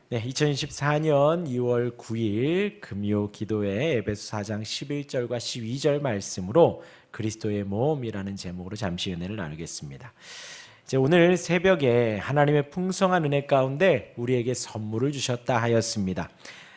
네, 2024년 2월 9일 금요 기도회 에베소 4장 11절과 12절 말씀으로 그리스도의 몸이라는 제목으로 잠시 은혜를 나누겠습니다. 이제 오늘 새벽에 하나님의 풍성한 은혜 가운데 우리에게 선물을 주셨다 하였습니다.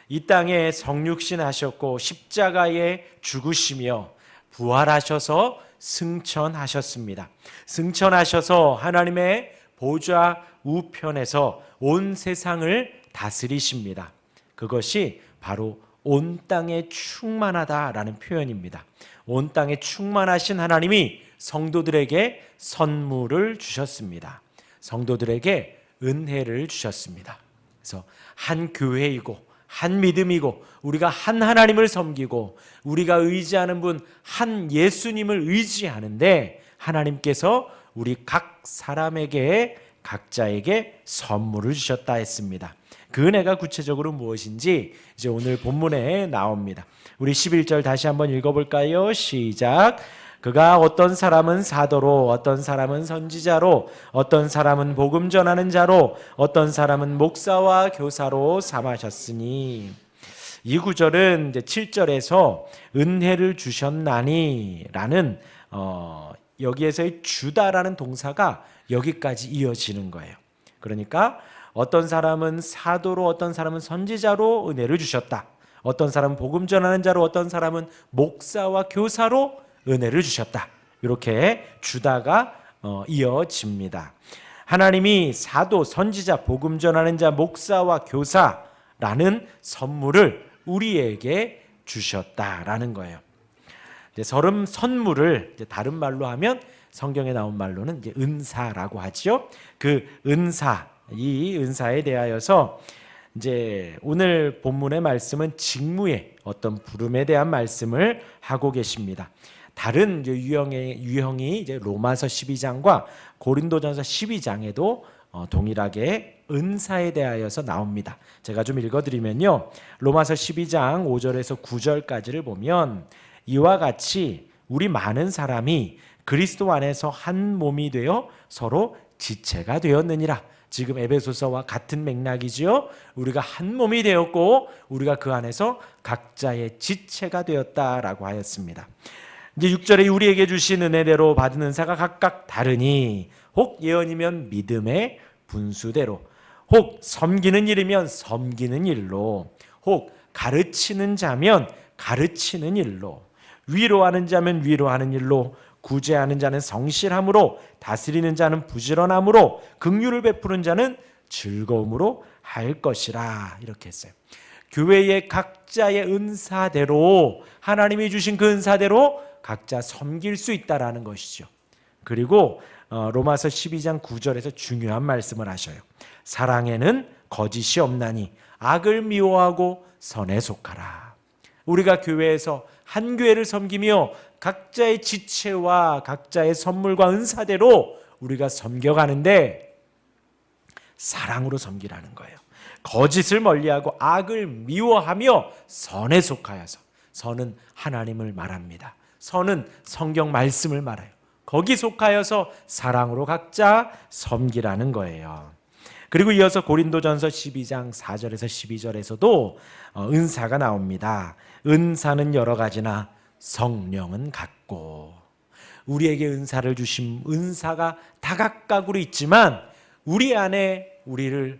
이 땅에 성육신 하셨고 십자가에 죽으시며 부활하셔서 승천하셨습니다. 승천하셔서 하나님의 보좌 우편에서 온 세상을 다스리십니다. 그것이 바로 온 땅에 충만하다라는 표현입니다. 온 땅에 충만하신 하나님이 성도들에게 선물을 주셨습니다. 성도들에게 은혜를 주셨습니다. 그래서 한 교회이고 한 믿음이고 우리가 한 하나님을 섬기고 우리가 의지하는 분 한 예수님을 의지하는데 하나님께서 우리 각 사람에게 각자에게 선물을 주셨다 했습니다. 그 은혜가 구체적으로 무엇인지 이제 오늘 본문에 나옵니다. 우리 11절 다시 한번 읽어볼까요? 시작. 그가 어떤 사람은 사도로, 어떤 사람은 선지자로, 어떤 사람은 복음 전하는 자로, 어떤 사람은 목사와 교사로 삼으셨으니. 이 구절은 이제 7절에서 은혜를 주셨나니 라는 여기에서의 주다라는 동사가 여기까지 이어지는 거예요. 그러니까 어떤 사람은 사도로, 어떤 사람은 선지자로 은혜를 주셨다. 어떤 사람은 복음 전하는 자로, 어떤 사람은 목사와 교사로 은혜를 주셨다. 이렇게 주다가 이어집니다. 하나님이 사도, 선지자, 복음 전하는 자, 목사와 교사라는 선물을 우리에게 주셨다라는 거예요. 선물을 다른 말로 하면 성경에 나온 말로는 이제 은사라고 하죠. 그 은사, 이 은사에 대하여서 이제 오늘 본문의 말씀은 직무의 어떤 부름에 대한 말씀을 하고 계십니다. 다른 유형이 이제 로마서 12장과 고린도전서 12장에도 동일하게 은사에 대하여서 나옵니다. 제가 좀 읽어드리면요, 로마서 12장 5절에서 9절까지를 보면 이와 같이 우리 많은 사람이 그리스도 안에서 한 몸이 되어 서로 지체가 되었느니라. 지금 에베소서와 같은 맥락이지요. 우리가 한 몸이 되었고 우리가 그 안에서 각자의 지체가 되었다라고 하였습니다. 이제 6절에 우리에게 주신 은혜대로 받은 은사가 각각 다르니 혹 예언이면 믿음의 분수대로, 혹 섬기는 일이면 섬기는 일로, 혹 가르치는 자면 가르치는 일로, 위로하는 자면 위로하는 일로, 구제하는 자는 성실함으로, 다스리는 자는 부지런함으로, 긍휼을 베푸는 자는 즐거움으로 할 것이라. 이렇게 했어요. 교회의 각자의 은사대로, 하나님이 주신 그 은사대로 각자 섬길 수 있다라는 것이죠. 그리고 로마서 12장 9절에서 중요한 말씀을 하셔요. 사랑에는 거짓이 없나니 악을 미워하고 선에 속하라. 우리가 교회에서 한 교회를 섬기며 각자의 지체와 각자의 선물과 은사대로 우리가 섬겨가는데 사랑으로 섬기라는 거예요. 거짓을 멀리하고 악을 미워하며 선에 속하여서, 선은 하나님을 말합니다. 선은 성경 말씀을 말해요. 거기 속하여서 사랑으로 각자 섬기라는 거예요. 그리고 이어서 고린도전서 12장 4절에서 12절에서도 은사가 나옵니다. 은사는 여러 가지나 성령은 같고. 우리에게 은사를 주신 은사가 다각각으로 있지만 우리 안에 우리를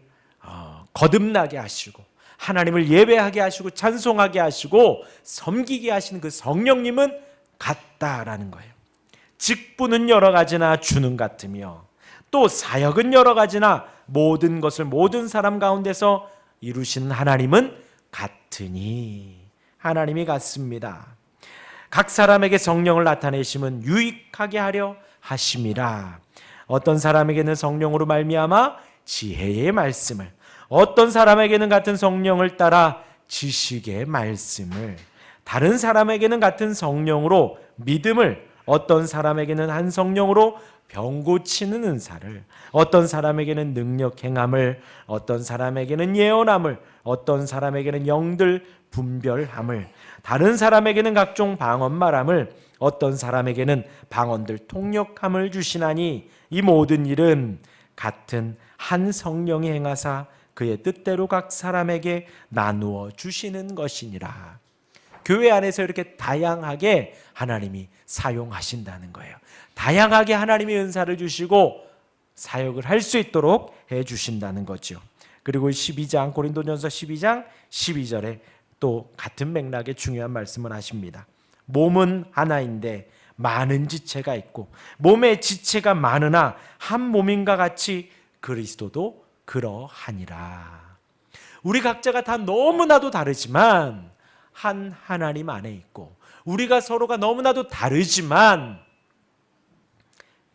거듭나게 하시고 하나님을 예배하게 하시고 찬송하게 하시고 섬기게 하시는 그 성령님은 같다라는 거예요. 직분은 여러 가지나 주는 같으며 또 사역은 여러 가지나 모든 것을 모든 사람 가운데서 이루시는 하나님은 같으니. 하나님이 같습니다. 각 사람에게 성령을 나타내심은 유익하게 하려 하심이라. 어떤 사람에게는 성령으로 말미암아 지혜의 말씀을, 어떤 사람에게는 같은 성령을 따라 지식의 말씀을, 다른 사람에게는 같은 성령으로 믿음을, 어떤 사람에게는 한 성령으로 병 고치는 은사를, 어떤 사람에게는 능력 행함을, 어떤 사람에게는 예언함을, 어떤 사람에게는 영들 분별함을, 다른 사람에게는 각종 방언 말함을, 어떤 사람에게는 방언들 통역함을 주시나니 이 모든 일은 같은 한 성령이 행하사 그의 뜻대로 각 사람에게 나누어 주시는 것이니라. 교회 안에서 이렇게 다양하게 하나님이 사용하신다는 거예요. 다양하게 하나님이 은사를 주시고 사역을 할 수 있도록 해주신다는 거죠. 그리고 12장 고린도전서 12장 12절에 또 같은 맥락의 중요한 말씀을 하십니다. 몸은 하나인데 많은 지체가 있고 몸의 지체가 많으나 한 몸인가 같이 그리스도도 그러하니라. 우리 각자가 다 너무나도 다르지만 한 하나님 안에 있고 우리가 서로가 너무나도 다르지만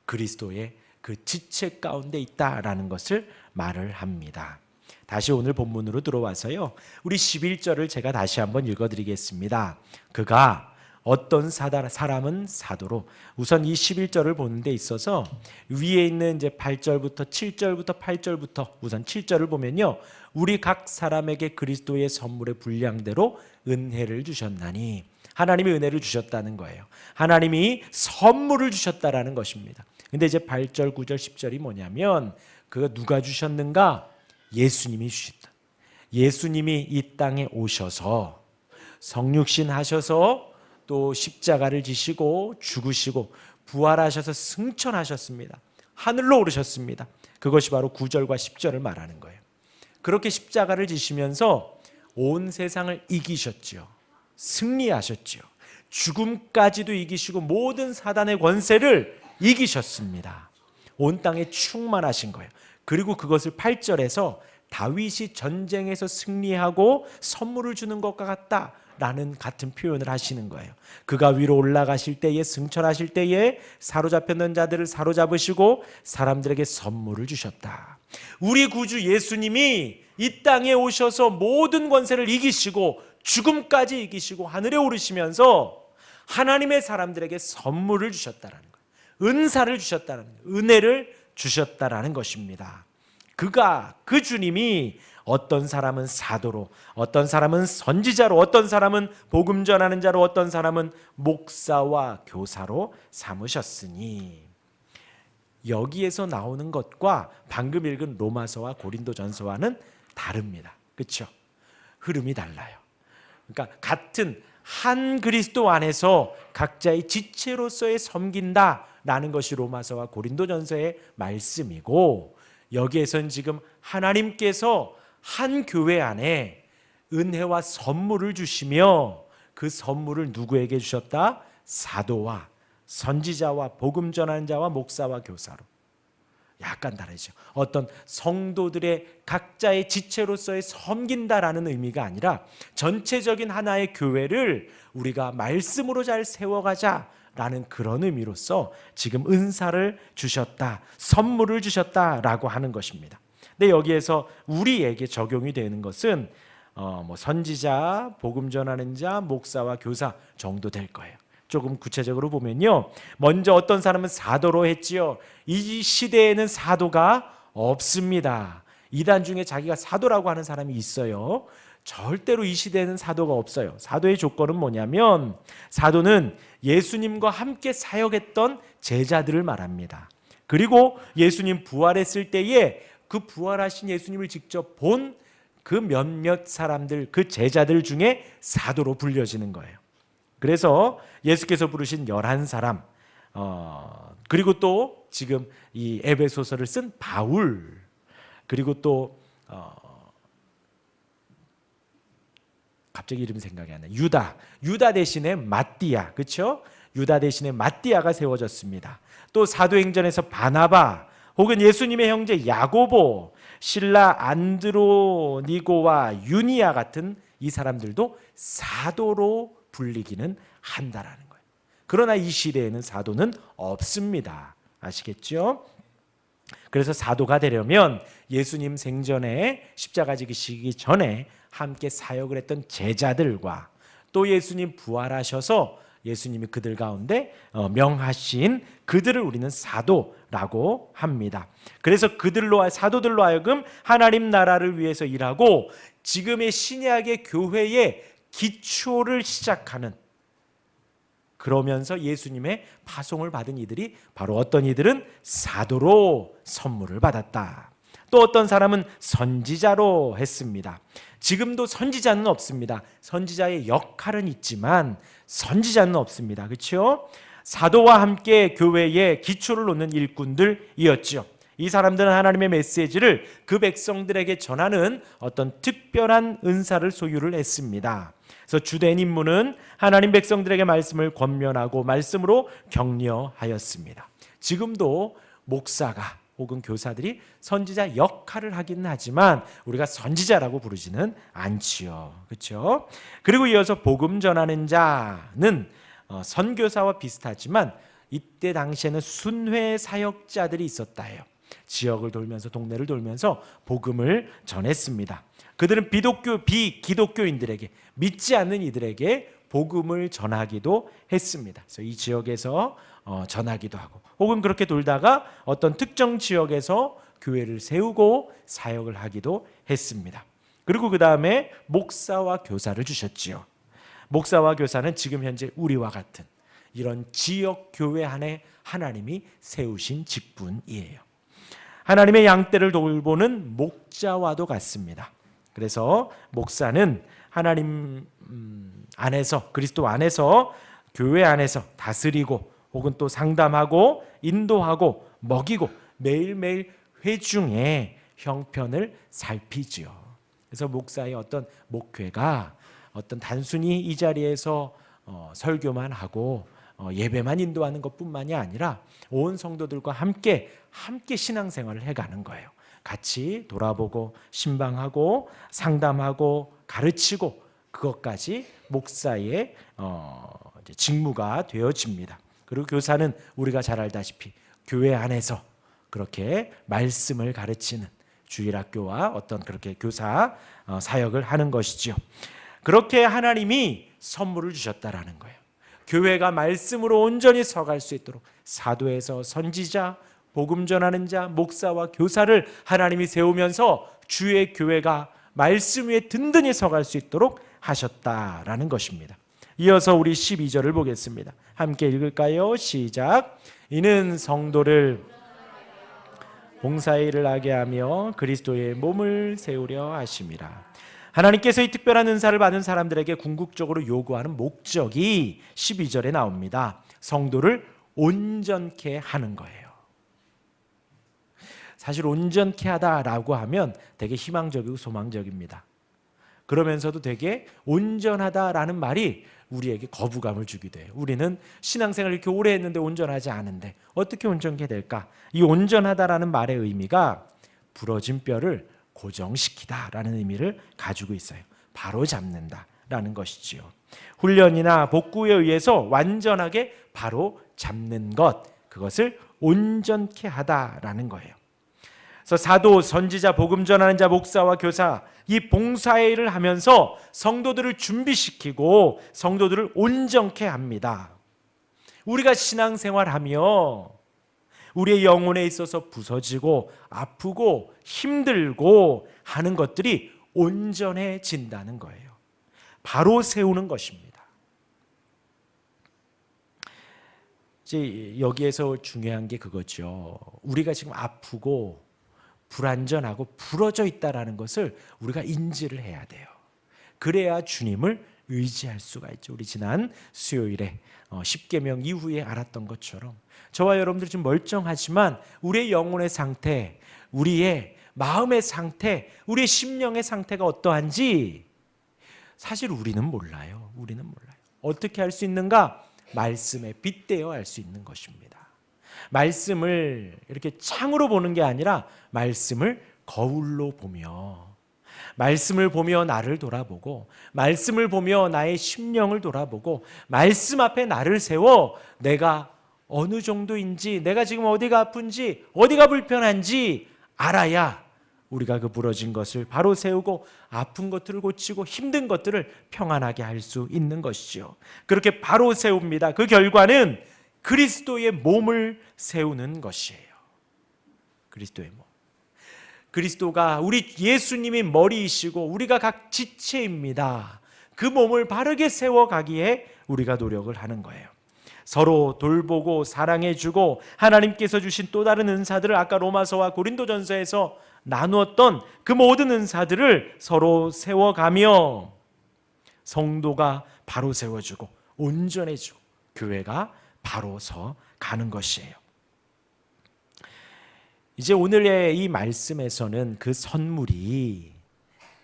그리스도의 그 지체 가운데 있다라는 것을 말을 합니다. 다시 오늘 본문으로 들어와서요. 우리 11절을 제가 다시 한번 읽어드리겠습니다. 그가 어떤 사람은 사도로, 우선 이 11절을 보는 데 있어서 위에 있는 이제 8절부터 7절부터 8절부터 우선 7절을 보면요. 우리 각 사람에게 그리스도의 선물의 분량대로 은혜를 주셨나니, 하나님이 은혜를 주셨다는 거예요. 하나님이 선물을 주셨다라는 것입니다. 근데 이제 8절, 9절, 10절이 뭐냐면 그가 누가 주셨는가? 예수님이 주셨다. 예수님이 이 땅에 오셔서 성육신 하셔서 또 십자가를 지시고 죽으시고 부활하셔서 승천하셨습니다. 하늘로 오르셨습니다. 그것이 바로 9절과 10절을 말하는 거예요. 그렇게 십자가를 지시면서 온 세상을 이기셨죠. 승리하셨죠. 죽음까지도 이기시고 모든 사단의 권세를 이기셨습니다. 온 땅에 충만하신 거예요. 그리고 그것을 8절에서 다윗이 전쟁에서 승리하고 선물을 주는 것과 같다라는 같은 표현을 하시는 거예요. 그가 위로 올라가실 때에, 승천하실 때에 사로잡혔던 자들을 사로잡으시고 사람들에게 선물을 주셨다. 우리 구주 예수님이 이 땅에 오셔서 모든 권세를 이기시고 죽음까지 이기시고 하늘에 오르시면서 하나님의 사람들에게 선물을 주셨다라는 거예요. 은사를 주셨다는 거예요. 은혜를 주셨다라는 것입니다. 그 주님이 어떤 사람은 사도로, 어떤 사람은 선지자로, 어떤 사람은 복음 전하는 자로, 어떤 사람은 목사와 교사로 삼으셨으니, 여기에서 나오는 것과 방금 읽은 로마서와 고린도전서와는 다릅니다. 그렇죠? 흐름이 달라요. 그러니까 같은 한 그리스도 안에서 각자의 지체로서의 섬긴다라는 것이 로마서와 고린도전서의 말씀이고, 여기에선 지금 하나님께서 한 교회 안에 은혜와 선물을 주시며 그 선물을 누구에게 주셨다? 사도와 선지자와 복음 전하는 자와 목사와 교사로. 약간 다르죠. 어떤 성도들의 각자의 지체로서의 섬긴다라는 의미가 아니라 전체적인 하나의 교회를 우리가 말씀으로 잘 세워가자라는 그런 의미로서 지금 은사를 주셨다, 선물을 주셨다라고 하는 것입니다. 근데 여기에서 우리에게 적용이 되는 것은 선지자, 복음 전하는 자, 목사와 교사 정도 될 거예요. 조금 구체적으로 보면요, 먼저 어떤 사람은 사도로 했지요. 이 시대에는 사도가 없습니다. 이단 중에 자기가 사도라고 하는 사람이 있어요. 절대로 이 시대에는 사도가 없어요. 사도의 조건은 뭐냐면, 사도는 예수님과 함께 사역했던 제자들을 말합니다. 그리고 예수님 부활했을 때에 그 부활하신 예수님을 직접 본 그 몇몇 사람들, 그 제자들 중에 사도로 불려지는 거예요. 그래서 예수께서 부르신 11사람, 그리고 또 지금 이 에베소서를 쓴 바울, 그리고 또 갑자기 이름이 생각이 안 나요. 유다 대신에 마띠아, 그렇죠? 유다 대신에 마띠아가 세워졌습니다. 또 사도행전에서 바나바, 혹은 예수님의 형제 야고보, 실라 안드로니고와 유니아 같은 이 사람들도 사도로 불리기는 한다라는 거예요. 그러나 이 시대에는 사도는 없습니다. 아시겠죠? 그래서 사도가 되려면 예수님 생전에 십자가 지시기 전에 함께 사역을 했던 제자들과 또 예수님 부활하셔서 예수님이 그들 가운데 명하신 그들을 우리는 사도라고 합니다. 그래서 사도들로 하여금 하나님 나라를 위해서 일하고 지금의 신약의 교회의 기초를 시작하는, 그러면서 예수님의 파송을 받은 이들이 바로 어떤 이들은 사도로 선물을 받았다. 또 어떤 사람은 선지자로 했습니다. 지금도 선지자는 없습니다. 선지자의 역할은 있지만 선지자는 없습니다. 그렇죠? 사도와 함께 교회의 기초를 놓는 일꾼들이었죠. 이 사람들은 하나님의 메시지를 그 백성들에게 전하는 어떤 특별한 은사를 소유를 했습니다. 그래서 주된 임무는 하나님 백성들에게 말씀을 권면하고 말씀으로 격려하였습니다. 지금도 목사가 혹은 교사들이 선지자 역할을 하기는 하지만 우리가 선지자라고 부르지는 않지요. 그렇죠? 그리고 이어서 복음 전하는 자는 선교사와 비슷하지만 이때 당시에는 순회 사역자들이 있었다 해요. 지역을 돌면서 동네를 돌면서 복음을 전했습니다. 그들은 비기독교인들에게, 믿지 않는 이들에게 복음을 전하기도 했습니다. 그래서 이 지역에서 전하기도 하고 혹은 그렇게 돌다가 어떤 특정 지역에서 교회를 세우고 사역을 하기도 했습니다. 그리고 그 다음에 목사와 교사를 주셨지요. 목사와 교사는 지금 현재 우리와 같은 이런 지역 교회 안에 하나님이 세우신 직분이에요. 하나님의 양떼를 돌보는 목자와도 같습니다. 그래서 목사는 하나님 안에서, 그리스도 안에서, 교회 안에서 다스리고 혹은 또 상담하고 인도하고 먹이고 매일매일 회중의 형편을 살피지요. 그래서 목사의 어떤 목회가 어떤 단순히 이 자리에서 설교만 하고 예배만 인도하는 것뿐만이 아니라 온 성도들과 함께 신앙생활을 해가는 거예요. 같이 돌아보고 신방하고 상담하고 가르치고 그것까지 목사의 직무가 되어집니다. 그리고 교사는 우리가 잘 알다시피 교회 안에서 그렇게 말씀을 가르치는 주일학교와 어떤 그렇게 교사 사역을 하는 것이지요. 그렇게 하나님이 선물을 주셨다라는 거예요. 교회가 말씀으로 온전히 서갈 수 있도록 사도에서 선지자, 복음 전하는 자, 목사와 교사를 하나님이 세우면서 주의 교회가 말씀 위에 든든히 서갈 수 있도록 하셨다라는 것입니다. 이어서 우리 12절을 보겠습니다. 함께 읽을까요? 시작. 이는 성도를 봉사의 일을 하게 하며 그리스도의 몸을 세우려 하심이라. 하나님께서 이 특별한 은사를 받은 사람들에게 궁극적으로 요구하는 목적이 12절에 나옵니다. 성도를 온전케 하는 거예요. 사실 온전케 하다라고 하면 되게 희망적이고 소망적입니다. 그러면서도 되게 온전하다라는 말이 우리에게 거부감을 주기도 해요. 우리는 신앙생활을 이렇게 오래 했는데 온전하지 않은데 어떻게 온전케 될까? 이 온전하다라는 말의 의미가 부러진 뼈를 고정시키다라는 의미를 가지고 있어요. 바로 잡는다라는 것이지요. 훈련이나 복구에 의해서 완전하게 바로 잡는 것, 그것을 온전케 하다라는 거예요. 그래서 사도, 선지자, 복음 전하는 자, 목사와 교사, 이 봉사의 일을 하면서 성도들을 준비시키고 성도들을 온전케 합니다. 우리가 신앙생활하며 우리의 영혼에 있어서 부서지고 아프고 힘들고 하는 것들이 온전해진다는 거예요. 바로 세우는 것입니다. 이제 여기에서 중요한 게 그거죠. 우리가 지금 아프고 불완전하고 부러져 있다라는 것을 우리가 인지를 해야 돼요. 그래야 주님을 의지할 수가 있죠. 우리 지난 수요일에 십계명 이후에 알았던 것처럼 저와 여러분들 지금 멀쩡하지만 우리의 영혼의 상태, 우리의 마음의 상태, 우리의 심령의 상태가 어떠한지 사실 우리는 몰라요. 어떻게 할 수 있는가? 말씀에 빗대어 알 수 있는 것입니다. 말씀을 이렇게 창으로 보는 게 아니라 말씀을 거울로 보며, 말씀을 보며 나를 돌아보고, 말씀을 보며 나의 심령을 돌아보고, 말씀 앞에 나를 세워 내가 어느 정도인지, 내가 지금 어디가 아픈지, 어디가 불편한지 알아야 우리가 그 부러진 것을 바로 세우고 아픈 것들을 고치고 힘든 것들을 평안하게 할 수 있는 것이죠. 그렇게 바로 세웁니다. 그 결과는 그리스도의 몸을 세우는 것이에요. 그리스도의 몸. 그리스도가 우리 예수님이 머리이시고 우리가 각 지체입니다. 그 몸을 바르게 세워가기에 우리가 노력을 하는 거예요. 서로 돌보고 사랑해주고 하나님께서 주신 또 다른 은사들을 아까 로마서와 고린도전서에서 나누었던 그 모든 은사들을 서로 세워가며 성도가 바로 세워주고 온전해지고 교회가 바로 서 가는 것이에요. 이제 오늘의 이 말씀에서는 그 선물이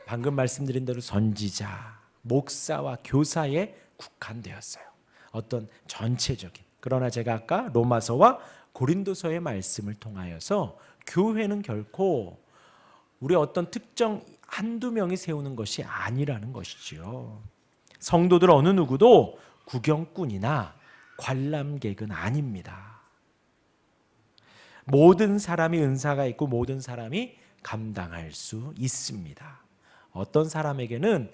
방금 말씀드린 대로 선지자, 목사와 교사에 국한되었어요. 어떤 전체적인. 그러나 제가 아까 로마서와 고린도서의 말씀을 통하여서 교회는 결코 우리 어떤 특정 한두 명이 세우는 것이 아니라는 것이지요. 성도들 어느 누구도 구경꾼이나 관람객은 아닙니다. 모든 사람이 은사가 있고 모든 사람이 감당할 수 있습니다. 어떤 사람에게는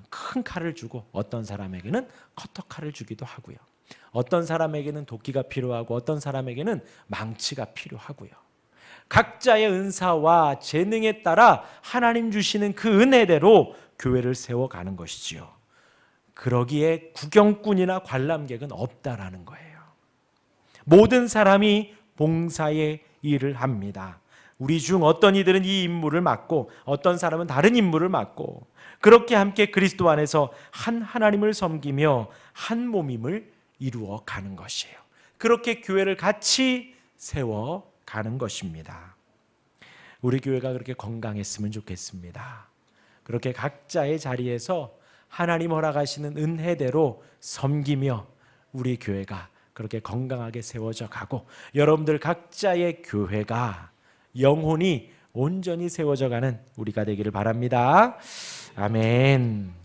큰 칼을 주고 어떤 사람에게는 커터칼을 주기도 하고요. 어떤 사람에게는 도끼가 필요하고 어떤 사람에게는 망치가 필요하고요. 각자의 은사와 재능에 따라 하나님 주시는 그 은혜대로 교회를 세워가는 것이지요. 그러기에 구경꾼이나 관람객은 없다라는 거예요. 모든 사람이 봉사의 일을 합니다. 우리 중 어떤 이들은 이 임무를 맡고 어떤 사람은 다른 임무를 맡고 그렇게 함께 그리스도 안에서 한 하나님을 섬기며 한 몸임을 이루어 가는 것이에요. 그렇게 교회를 같이 세워 가는 것입니다. 우리 교회가 그렇게 건강했으면 좋겠습니다. 그렇게 각자의 자리에서 하나님 허락하시는 은혜대로 섬기며 우리 교회가 그렇게 건강하게 세워져 가고 여러분들 각자의 교회가 영혼이 온전히 세워져 가는 우리가 되기를 바랍니다. 아멘.